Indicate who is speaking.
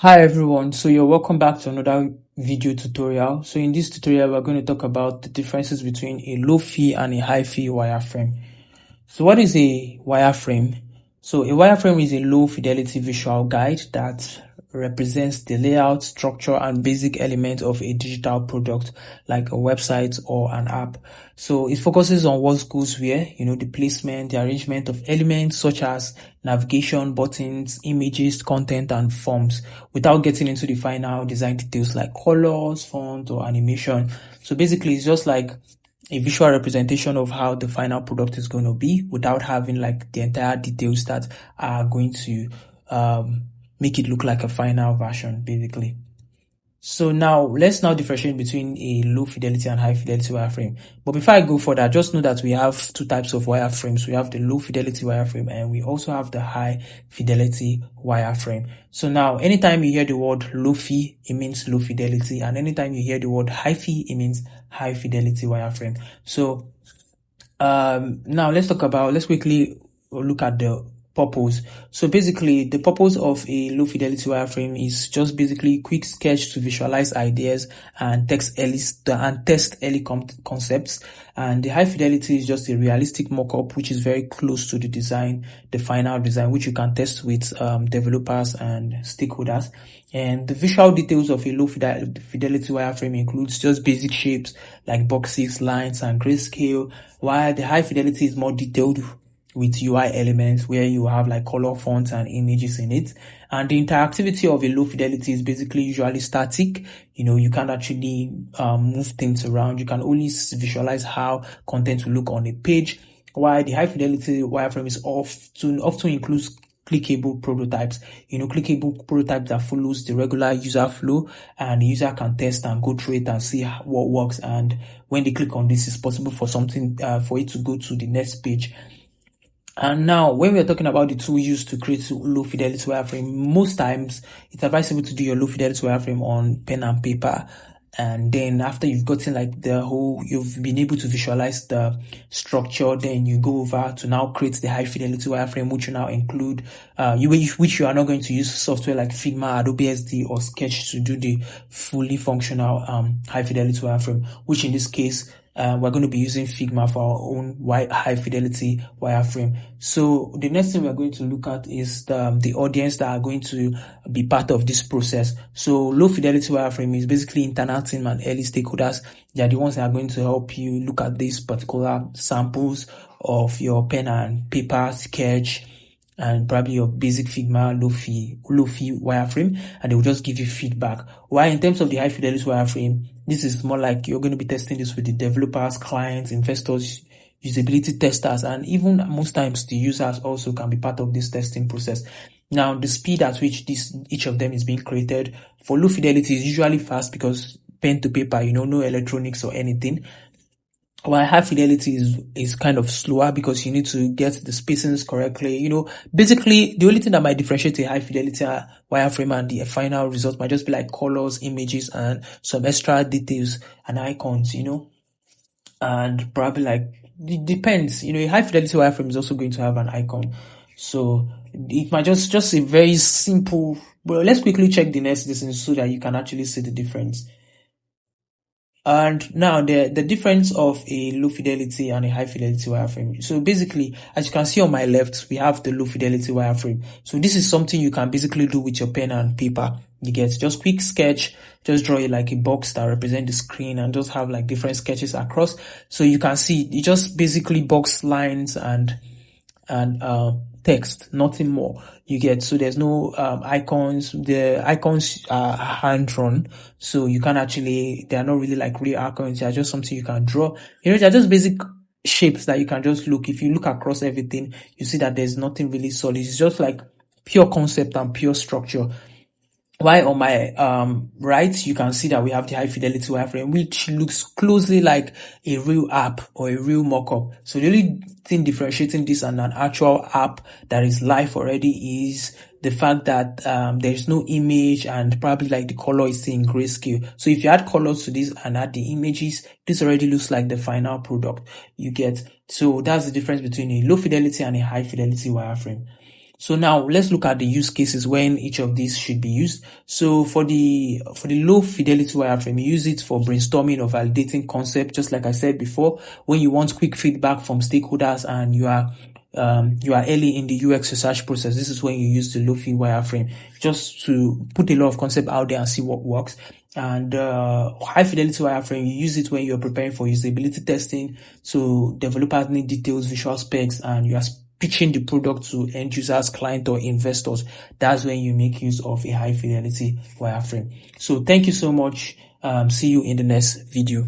Speaker 1: Hi everyone, so you're welcome back to another video tutorial. So in this tutorial, we're going to talk about the differences between a low-fi and a high-fi wireframe. So what is a wireframe? So a wireframe is a low-fidelity visual guide that represents the layout, structure, and basic elements of a digital product like a website or an app. So it focuses on what goes where, the placement, the arrangement of elements such as navigation, buttons, images, content, and forms without getting into the final design details like colors, font, or animation. So basically, it's just like a visual representation of how the final product is going to be without having like the entire details that are going to make it look like a final version, basically. So now let's differentiate between a low fidelity and high fidelity wireframe. But before I go further, just know that we have two types of wireframes. We have the low fidelity wireframe and we also have the high fidelity wireframe. So now anytime you hear the word low-fi, it means low fidelity, and anytime you hear the word high-fi, it means high fidelity wireframe. So now let's quickly look at the purpose. So basically, the purpose of a low fidelity wireframe is just basically quick sketch to visualize ideas and test early concepts. And the high fidelity is just a realistic mock-up, which is very close to the final design, which you can test with developers and stakeholders. And the visual details of a low fidelity wireframe includes just basic shapes like boxes, lines, and grayscale, while the high fidelity is more detailed with UI elements where you have like color fonts and images in it. And the interactivity of a low fidelity is basically usually static. You can't actually move things around. You can only visualize how content will look on a page, while the high fidelity wireframe is often includes clickable prototypes, clickable prototypes that follows the regular user flow, and the user can test and go through it and see what works. And when they click on this, it's possible for for it to go to the next page. And now, when we're talking about the tool used to create low fidelity wireframe, most times it's advisable to do your low fidelity wireframe on pen and paper. And then after you've gotten like you've been able to visualize the structure, then you go over to now create the high fidelity wireframe, which will now include, which you are not going to use software like Figma, Adobe SD, or Sketch to do the fully functional, high fidelity wireframe, which in this case, we're going to be using Figma for our own high fidelity wireframe. So the next thing we're going to look at is the audience that are going to be part of this process. So low fidelity wireframe is basically internal team and early stakeholders. They are the ones that are going to help you look at these particular samples of your pen and paper sketch and probably your basic Figma low-fi wireframe, and they will just give you feedback. While in terms of the high fidelity wireframe, this is more like you're going to be testing this with the developers, clients, investors, usability testers, and even most times the users also can be part of this testing process. Now, the speed at which each of them is being created for low fidelity is usually fast because pen to paper, no electronics or anything. While high fidelity is kind of slower because you need to get the spacings correctly. Basically the only thing that might differentiate a high fidelity wireframe and the final result might just be like colors, images, and some extra details and icons, and probably like it depends. A high fidelity wireframe is also going to have an icon, so it might just a very simple. But let's quickly check the next distance so that you can actually see the difference. And now the difference of a low fidelity and a high fidelity wireframe. So basically, as you can see on my left, we have the low fidelity wireframe. So this is something you can basically do with your pen and paper. You get just quick sketch, just draw it like a box that represents the screen and just have like different sketches across. So you can see it just basically box lines and text, nothing more. You get, so there's no icons. The icons are hand drawn, so you can actually, they are not really like real icons. They are just something you can draw. They're just basic shapes that you can just look. If you look across everything, you see that there's nothing really solid. It's just like pure concept and pure structure. While on my right, you can see that we have the high fidelity wireframe, which looks closely like a real app or a real mock-up. So the only thing differentiating this and an actual app that is live already is the fact that there's no image and probably like the color is in grayscale. So if you add colors to this and add the images, this already looks like the final product you get. So that's the difference between a low fidelity and a high fidelity wireframe. So now let's look at the use cases when each of these should be used. So for the low fidelity wireframe, you use it for brainstorming or validating concept, just like I said before, when you want quick feedback from stakeholders and you are early in the UX research process. This is when you use the low-fi wireframe, just to put a lot of concept out there and see what works. And high fidelity wireframe, you use it when you're preparing for usability testing. So developers need details, visual specs, and you are pitching the product to end users, client, or investors. That's when you make use of a high fidelity wireframe. So thank you so much. See you in the next video.